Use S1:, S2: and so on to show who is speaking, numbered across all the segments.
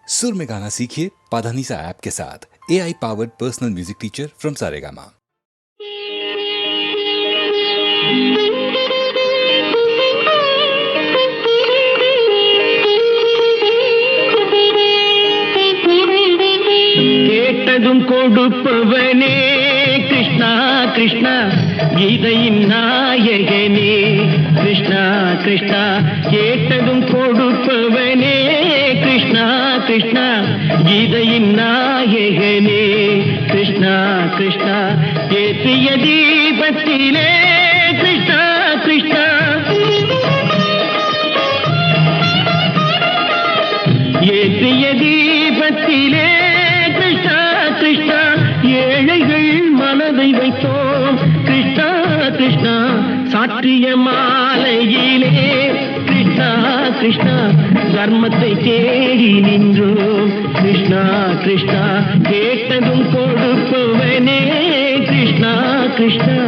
S1: सुर में गाना सीखिए पाधानीसा ऐप के साथ। AI powered personal music teacher from Saregama.
S2: கேட்டதும் கொடுப்பவனே கிருஷ்ணா கிருஷ்ணா, கீதையின் நாயகனே கிருஷ்ணா கிருஷ்ணா. கேட்டதும் கொடுப்பவனே கிருஷ்ணா கிருஷ்ணா, கீதையின் நாயகனே கிருஷ்ணா கிருஷ்ணா. ஏற்றிய தீபத்திலே கிருஷ்ணா கிருஷ்ணா, ஏற்றிய தீபத்திலே கிருஷ்ணா கிருஷ்ணா, ஏழைகள் மனதை வைத்தோம் கிருஷ்ணா கிருஷ்ணா. சாற்றிய மாலையிலே கிருஷ்ணா கிருஷ்ணா, தர்மத்தை தேடி நின்றோம் கிருஷ்ணா கிருஷ்ணா. கேட்டதும் கொடுப்பவனே கிருஷ்ணா கிருஷ்ணா,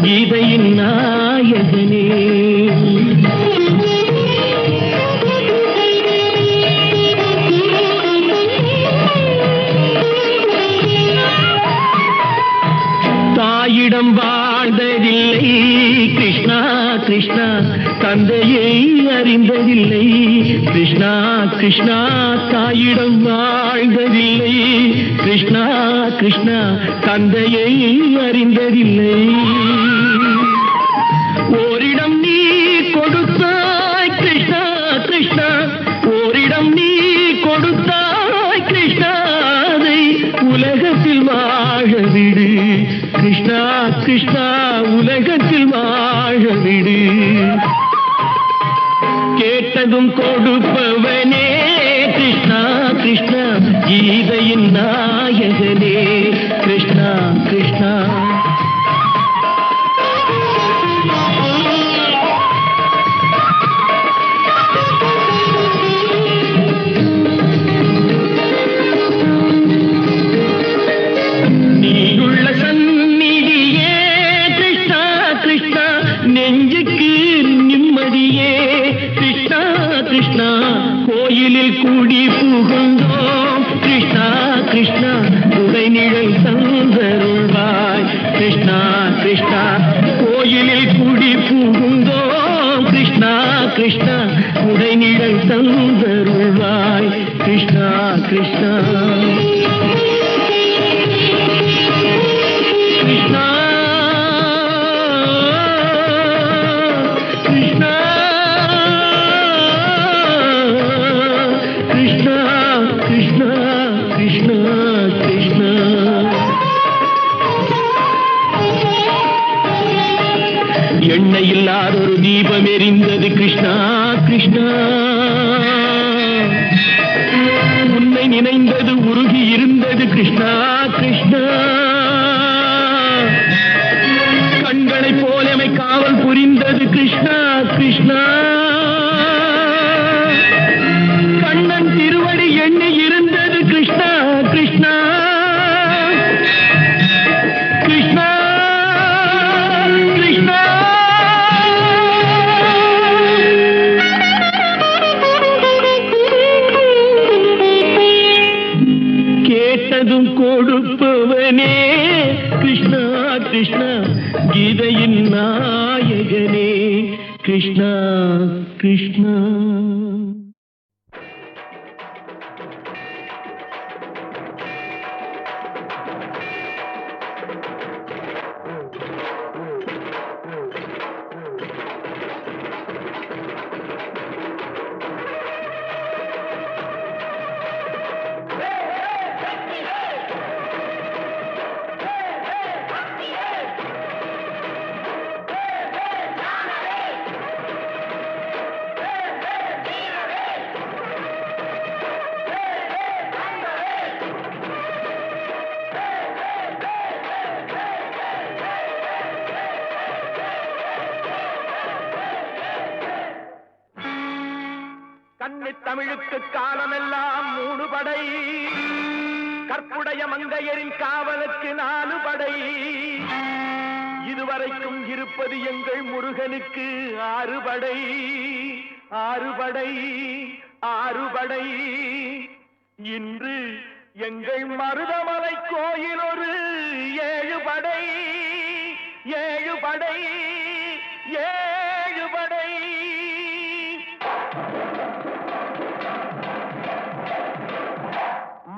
S2: கீதையின் நாயகனே. தாயிடம் வாழ்ந்ததில்லை கிருஷ்ணா கிருஷ்ணா, தந்தையை அறிந்ததில்லை கிருஷ்ணா கிருஷ்ணா. தாயிடம் வாழ்ந்ததில்லை கிருஷ்ணா கிருஷ்ணா, தந்தையை அறிந்ததில்லை. ஓரிடம் நீ கொடுத்தாய் கிருஷ்ணா கிருஷ்ணா, ஓரிடம் நீ கொடுத்தாய் கிருஷ்ணா, அதை உலகத்தில் வாழ விடு கிருஷ்ணா கிருஷ்ணா, உலகத்தில் வாழ விடு. கேட்டதும் கொடுப்பவனே கிருஷ்ணா கிருஷ்ணா, கீதையின் நாயகனே கிருஷ்ணா கிருஷ்ணா. நெஞ்சுக்கு நிம்மதியே கிருஷ்ணா கிருஷ்ணா, கோயிலில் கூடி புகுந்தோம் கிருஷ்ணா கிருஷ்ணா, உடை நிழல் தந்தருள்வாய் கிருஷ்ணா கிருஷ்ணா. கோயிலில் கூடி புகுந்தோம் கிருஷ்ணா கிருஷ்ணா, உடை நிழல் தந்தருள்வாய் கிருஷ்ணா கிருஷ்ணா. கிருஷ்ணா கிருஷ்ணா கிருஷ்ணா கிருஷ்ணா. எண்ணெய் இல்லாத ஒரு தீபம் எரிந்தது கிருஷ்ணா கிருஷ்ணா, உன்னை நினைந்தது உருகி இருந்தது கிருஷ்ணா கிருஷ்ணா. கண்களை போலமை காவல் புரிந்தது கிருஷ்ணா கிருஷ்ணா. கண்ணன் திருவடி எண்ணி இருந்தது கிருஷ்ணா கிருஷ்ணா கிருஷ்ணா கிருஷ்ணா. கேட்டதும் கொடுப்பவனே கிருஷ்ணா கிருஷ்ணா, கீதையின் நாயகனே கிருஷ்ணா கிருஷ்ணா.
S3: கன்னித் தமிழுக்கு காலமெல்லாம் 3 படை, கற்புடைய மங்கையரின் காவலுக்கு 4 படை. இதுவரைக்கும் இருப்பது எங்கள் முருகனுக்கு 6 படை. 6 படை 6 படை. இன்று எங்கள் மருதமலை கோயில் ஒரு 7 படை 7 படை 7 படை.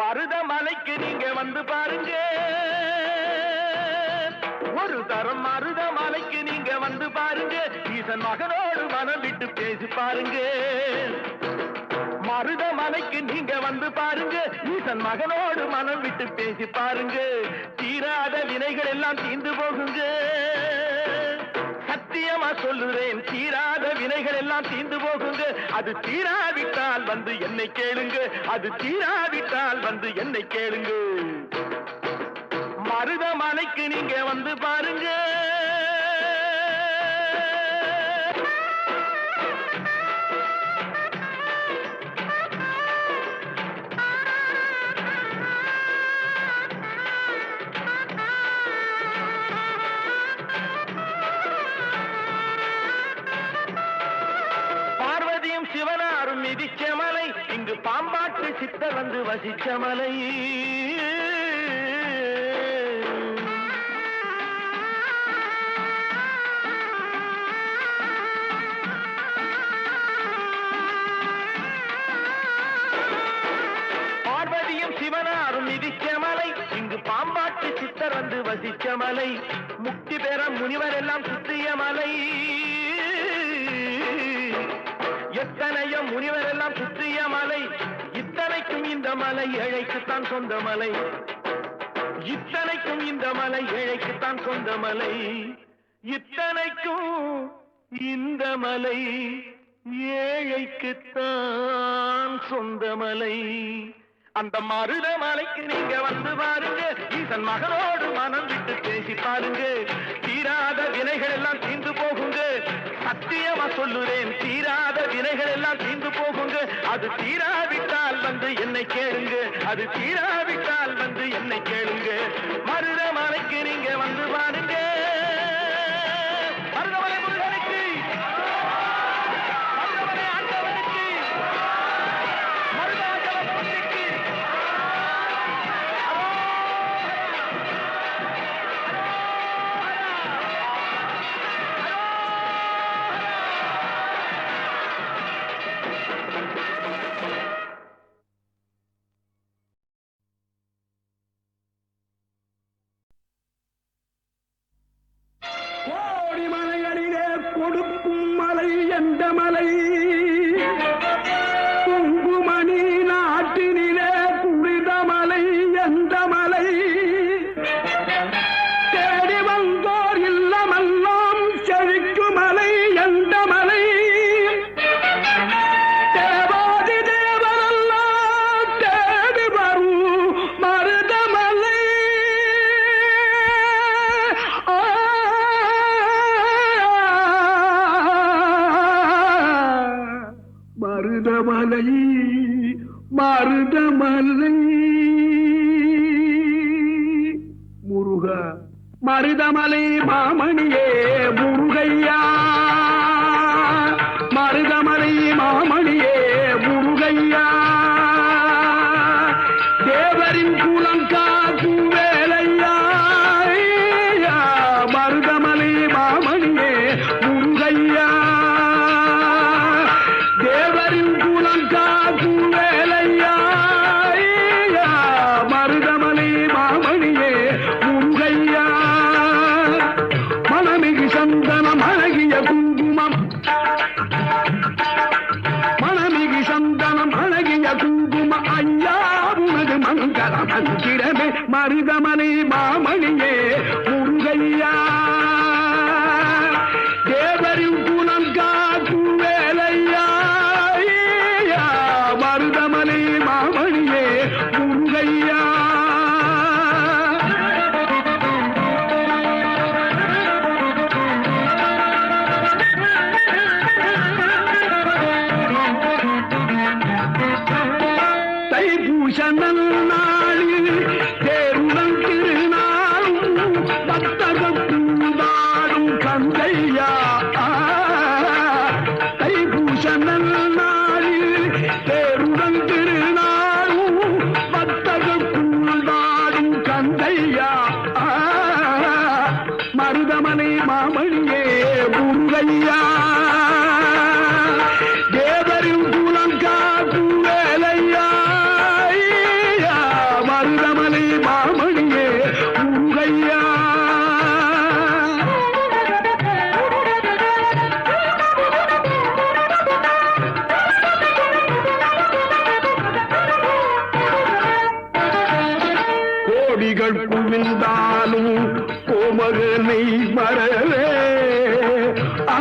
S3: மருதமலைக்கு நீங்க வந்து பாருங்க, ஒரு தரம் மருதமலைக்கு நீங்க வந்து பாருங்க, ஈசன் மகனோடு மனம் விட்டு பேசி பாருங்க. மருதமலைக்கு நீங்க வந்து பாருங்க, ஈசன் மகனோடு மனம் விட்டு பேசி பாருங்க. தீராத வினைகள் எல்லாம் தீர்ந்து போகுங்க, சத்தியமா சொல்லுறேன், தீராத வினைகள் எல்லாம் தீர்ந்து போகுங்க. அது தீராவிட்டால் வந்து என்னை கேளுங்க, அது தீராவிட்டால் வந்து என்னை கேளுங்க. மருதமலைக்கு நீங்க வந்து பாருங்க. சிவனாரும் மிதிச்ச மலை, இங்கு பாம்பாட்டு சித்தர் வந்து வசிச்ச மலை. பார்வதியும் சிவனாரும் மிதிச்ச மலை, இங்கு பாம்பாட்டு சித்தர் வந்து வசிச்ச மலை. முக்தி பெற முனிவர் எல்லாம் சுற்றிய மலை, எத்தனையோ முனிவர் எல்லாம் சுற்றிய மலை. இத்தனைக்கும் இந்த மலை ஏழைக்குத்தான் சொந்த மலை, இத்தனைக்கும் இந்த மலை ஏழைக்குத்தான் சொந்த மலை, இத்தனைக்கும் இந்த மலை ஏழைக்குத்தான் சொந்த மலை. அந்த மருதமலைக்கு நீங்க வந்து பாருங்க, ஈசன் மகனோடு மனம் விட்டு பேசி பாருங்க. தீராத வினைகள் எல்லாம் தீர்ந்து போகுங்க, சத்தியமா சொல்லுறேன், தீராத வினைகள் எல்லாம் தீர்ந்து போகுங்க. அது தீராவிட்டால் வந்து என்னை கேளுங்க, அது தீராவிட்டால் வந்து என்னை கேளுங்க. மருதமலைக்கு நீங்க வந்து பாருங்க. மருதமலை முருகனுக்கு, மருதமலை ஆண்டவனுக்கு, மருதாச்சலப்பட்டிக்கு
S2: கோடிமலைகளிலே கொடுக்கும் மலை எந்த மலை? குங்குமணி நாட்டினிலே புனித மலை எந்த மலை? தேடி வந்தோர் இல்லமெல்லாம் செழிக்கும் மலை எந்த மலை? தேவாதி தேவரெல்லாம் தேடி வரும் மருதமலை. மருதமலை மருதமலை முருகா, மருதமலை மாமணியே முருகையா, மருதமலை மாமணியே முருகையா. தேவரின் குலம் காக்கும் வேலையா, மருதமலை மாமணியே முருகையா. தேவரின் குலம் காக்கும் வேலையா, மருதமலை மாமணியே முருகையா. மனமிகு சந்தனம் அழகிய குங்குமம், மனமிகு சந்தனம் அழகிய குங்கும ஐயா உனது மங்கள மந்திரமே மருதமலை மாமணியே முருகையா. தேவரின் குலம் காக்கும் வேலையா, மருதமலை மாமணியே முருகையா. தைப்பூச நன்னாளில் தேருடன் திருநாளும் பக்தர்கள் பூதாடும் கந்தையா. தைப்பூச நன்னாளில் தேருடன் திருநாளும் புகுந்தாலும் கோமகனை மறவே ஆ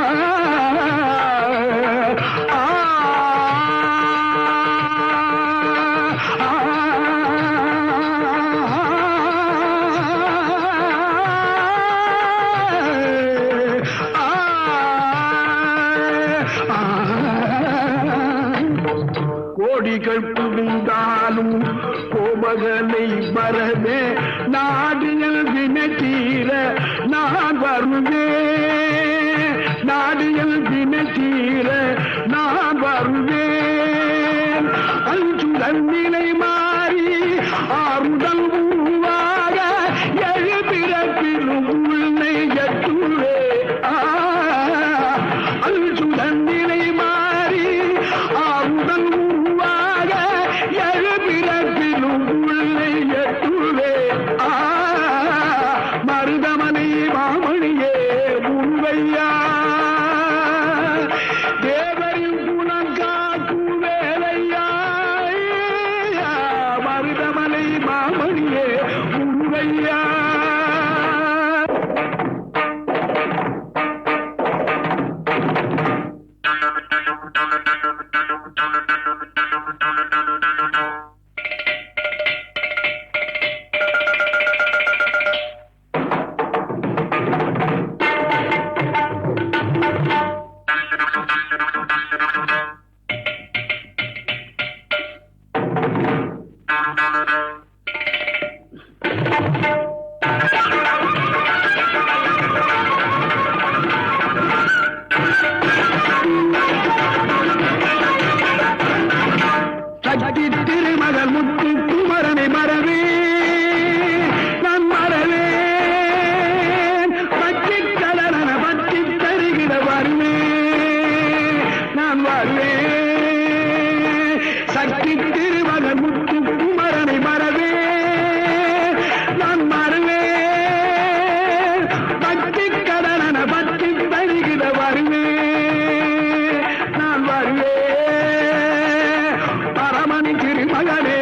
S2: கோடிகள் புகுந்தாலும் கோமகனை மறவே நாடியல் வினத்தீர நான் வருவேன் நாடியல் வினத்தீர நான் வருவேன் அஞ்சுதல் நிலை மாறி ஆறுதல் உருவாக எழுபிறப்பிலும் உன்னை எட்டுவே அஞ்சுதல் நிலை மாறி ஆறுதல் மருதமனை மாமணியே முன்வையா தேவரின் குணம் காக்கும் வேலையா மருதமனை மாமணியே முன்வையா சக்தி திருமகள் முத்து குமரனை மறவே நான் மறவேன் பற்றி கலரன பற்றி தருகிற வருவேன் நான் வருவேன் சக்தி திருமகள் முத்து குமரனை மறவே நான் மறவேன் பற்றி கலரன பற்றி தருகிற வருவேன் நான் வருவேன் பரமணி திருமகனே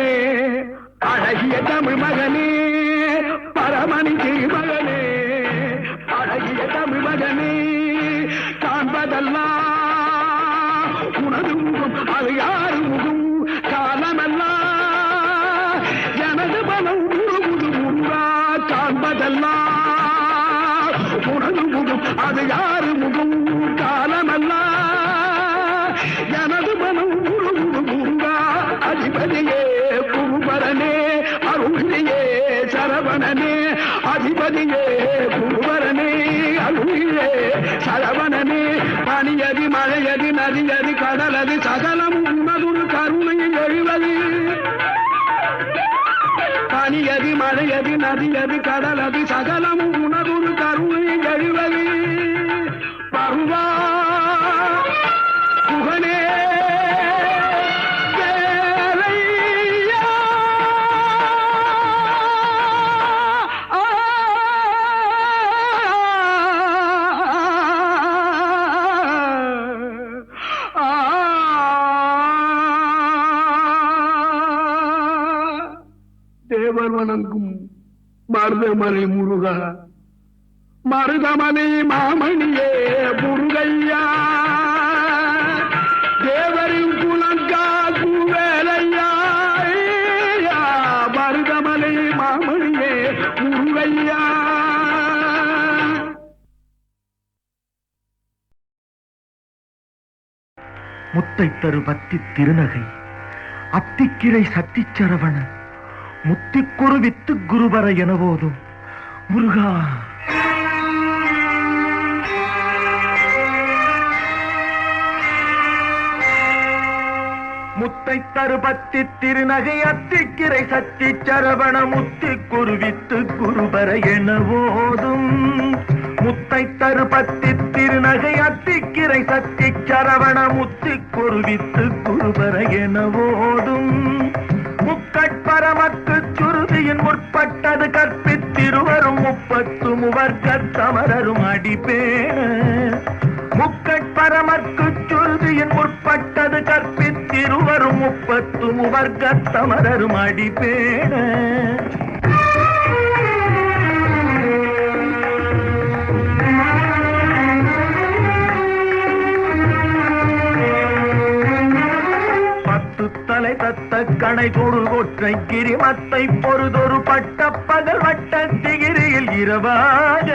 S2: அழகிய தமிழ் மகனே பரமணி திருமகனே அழகிய தமிழ் மகனே காண்பதெல்லாம் உனது முகம் அது யாரு முகம் காலமெல்லாம் எனது பலம் உருகுது முருகா காண்பதெல்லாம் உனது முகம் அது யாரு முகம் காலமெல்லாம் எனது மனம் உருகுது முருகா அதிபதியே குருபரனே அருளியே சரவணனே அதிபதியே குருபரனே அருளியே சரவணனே பனியதி மழையதி நதியதி கடலதி சகலம் உனதுரு கருணையில் எழுவது பனியதி மழையதி நதியதி கடலதி சகலம் உனதுரு கருணையில் எழுவது பருவா புகனே தேவர் வணங்கும் மருதமலை முருகா மருதமலை மாமணியே முருகையா தேவரின் குலம் காக்கும் வேலையா மருதமலை மாமணியே முருகையா
S4: முத்தை தரு பத்தி திருநகை அத்திக்கிரை சக்தி சரவண முத்திக்குரு வித்து குருபர என போதும் முருகா முத்தை தருபத்தி திருநகை அத்திக்கிரை சக்தி சரவண முத்திக்குரு வித்து குருபர என போதும் முத்தை தருபத்தி திருநகை அத்திக்கிரை சக்தி சரவண முத்திக்குரு வித்து குருபர என போதும் முக்கட்பரமக்கு சுருதியின் முற்பட்டது கற்பித்திருவரும் முப்பத்து முவர்க்கத்தமரரும் அடிப்பேன முக்கட்பரமக்கு சுருதியின் முற்பட்டது கற்பித்திருவரும் முப்பத்து முவர்க்கத்தமரரும் அடிப்பேன கணை தொடு ஒற்றை கிரிமத்தை பொறுதொரு பட்ட பகல் வட்ட திகிரியில் இரவாக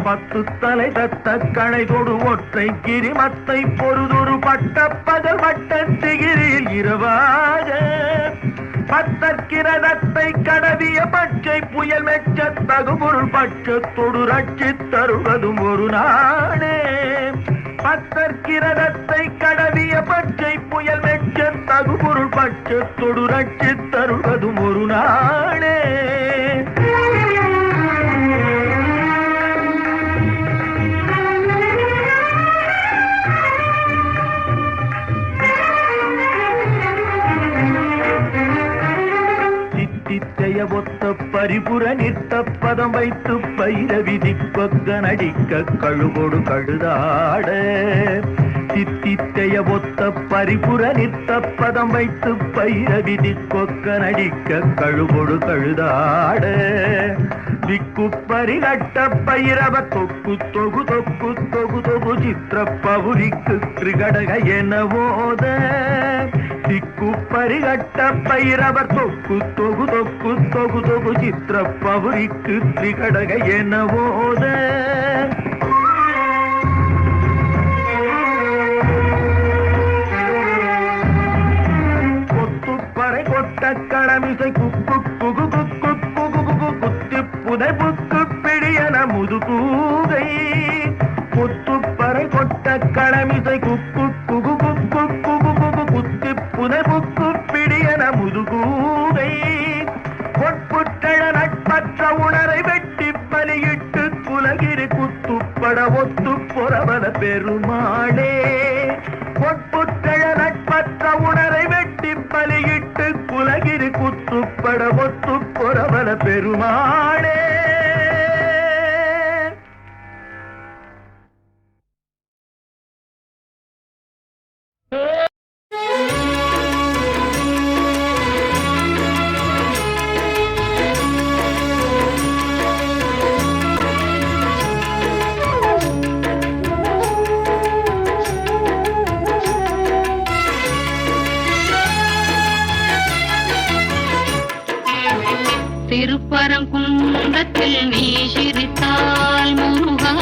S4: 10 தலை தத்த கணை தொடு ஒற்றை கிரிமத்தை பொறுதொரு பட்ட பகல் வட்ட திகிரியில் இரவாக பத்தற்கிரதத்தை கடவிய பச்சை புயல் மெச்ச தகுபொருள் பட்சத்தொடு ரட்சித் தருவதும் ஒரு நாடே பத்தற்கிரதத்தை கடவிய பச்சை புயல் மெச்ச தகுபொருள் பட்சத்தொடு ரட்சித் தருவதும் ஒரு நாடே ஒத்த பரிபுர நிற்த பதம் வைத்து பைரவிதி கொக்க நடிக்க கழுகொடு கழுதாட சித்தித்தைய ஒத்த பரிபுர நிற்த பதம் வைத்து பைரவிதி கொக்க நடிக்க கழுகொடு கழுதாட திக்கு பரிகட்ட பைரவ தொக்கு தொகு தொக்கு தொகு தொகு சித்திர பவுரிக்கு திரிகடக எனவோத திக்கு பரிகட்ட பைரவர் தொக்கு தொகு தொக்கு தொகு தொகு சித்திர பவுரிக்கு திரிகடக எனவோத கொத்துப்பறை கொட்ட கடமிசை குக்கு குகு குக்கு குகு குகு குத்தி புதை புக்கு பிடியன முதுகூகை கொத்துப்பறை கொட்ட கடமிசை குக்கு குகு குக்கு குகு குகு குத்தி புதை புக்கு பிடியன முதுகூகை பொற்புற்றழ நட்பற்ற உணரை வெட்டி பலியிட்டு குலகிரி குத்துப்பட ஒத்து பொறவன பெருமாளே பொற்புற்றழ நட்பற்ற உணரை வெட்டி பலியிட்டு குலகிரி குத்துப்பட ஒத்து பொறவன பெருமாளே
S5: திருப்பரங்குன்றத்தில் நீ சிரித்தால் முருகா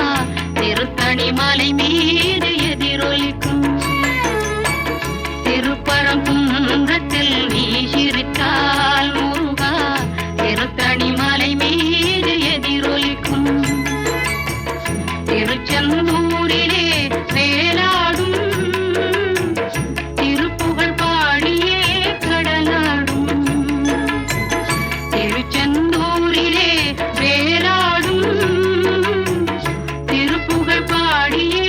S5: திருத்தணி மலை மீது எதிரொலிக்கும் திருப்பரங்குன்றத்தில் நீ சிரித்தால் முருகா திருத்தணி மலை மீது எதிரொலிக்கும் திருச்செந்தூரிலே வேலாடும் திருப்புகழ் பாடியே கடலாடும் திருச்செந்தூரிலே வேலாடும் திருப்புகழ் பாடியே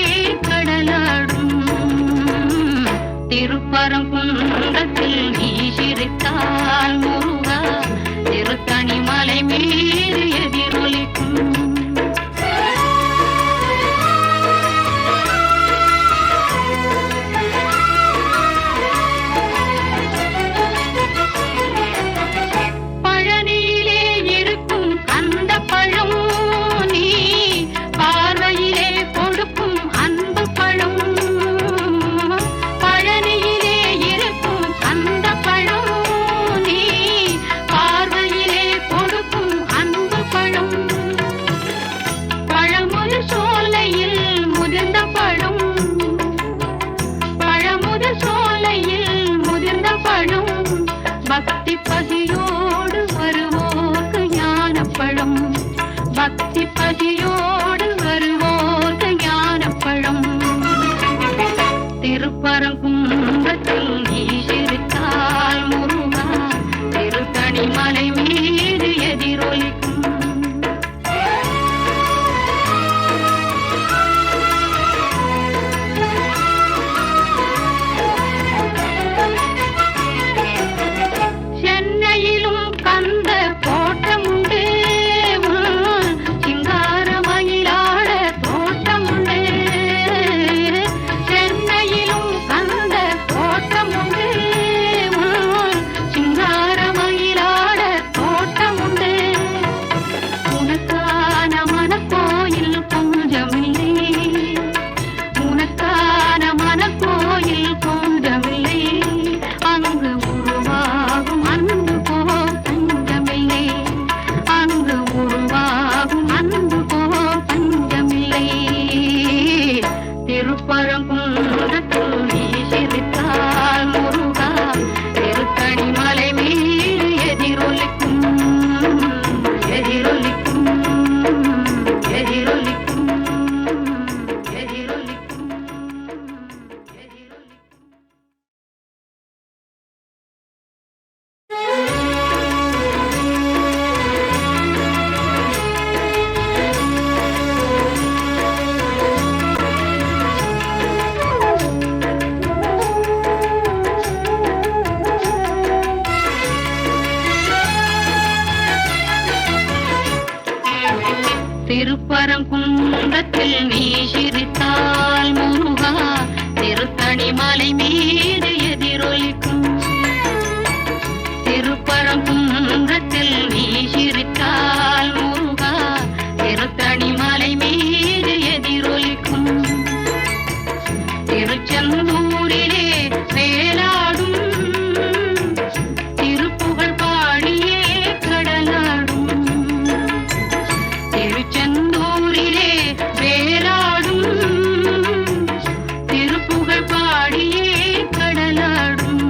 S5: கடலாடும் திருப்பரங்குன்றத்தில் நீ சிரித்தால் முருகா திருத்தணி மலை மீது எதிரொலிக்கும் பக்தி பசியோடு வருவோர்க்கு ஞானப்பழம் பக்தி பசியோடு வருவோர்க்கு ஞானப்பழம் திருப்பரங்குன்றத்தில் நீ சிரித்தால் முருகா திருத்தணி மலை மீது எதிரொலிக்கும் கந்த கோட்டமுண்டு சிங்காரமயில திருப்பரங்குன்றத்தில் நீ சிரித்தால் முருகா திருத்தணி மலை மீது எதிரொலிக்கும். திருப்பரங்குன்றத்தில் நீ சிரித்தால் முருகா திருத்தணி மலை மீது எதிரொலிக்கும். திருச்செந்தூரிலே வேலாடும் திருப்புகழ் பாடியே கடலாடும். திருச்செந்தூரிலே வேலாடும் திருப்புகழ் பாடியே கடலாடும்.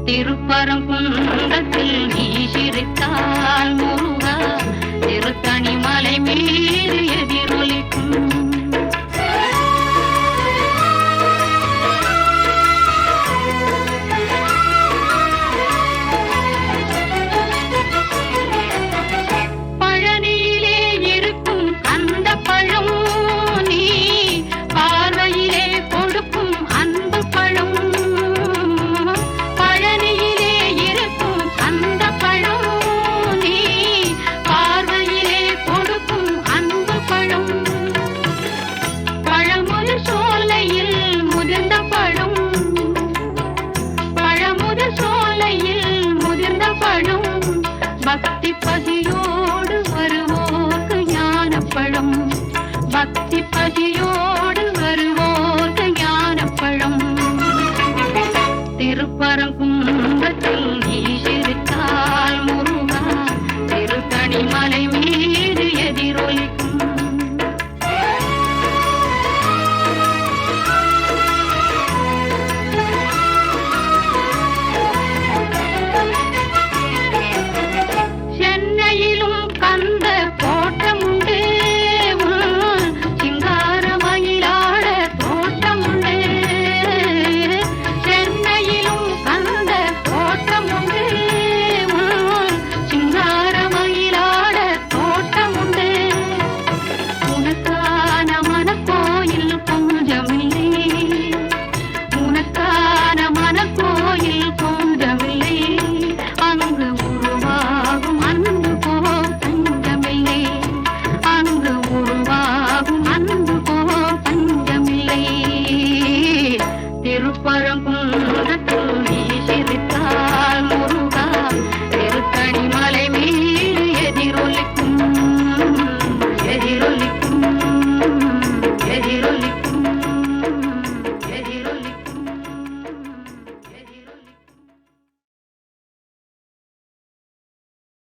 S5: திருப்பரங்குன்றத்தில் நீ சிரித்தால் முருகா திருத்தணி மலை மீது எதிரொலிக்கும். பழனியிலே இருக்கும் அந்த பழம் நீ பார்வையிலே கொடுக்கும் அன்பு பழம். பழனியிலே இருக்கும் அந்த பழம் நீ பார்வையிலே கொடுக்கும் அன்பு பழம். பழமுதிர் சோலையில் முதிர்ந்த பழம். பழமுதிர் சோலையில் முதிர்ந்த பழம். பக்தி பசியோடு வருவோர்க்கு ஞானப்பழம். பக்தி பசியோடு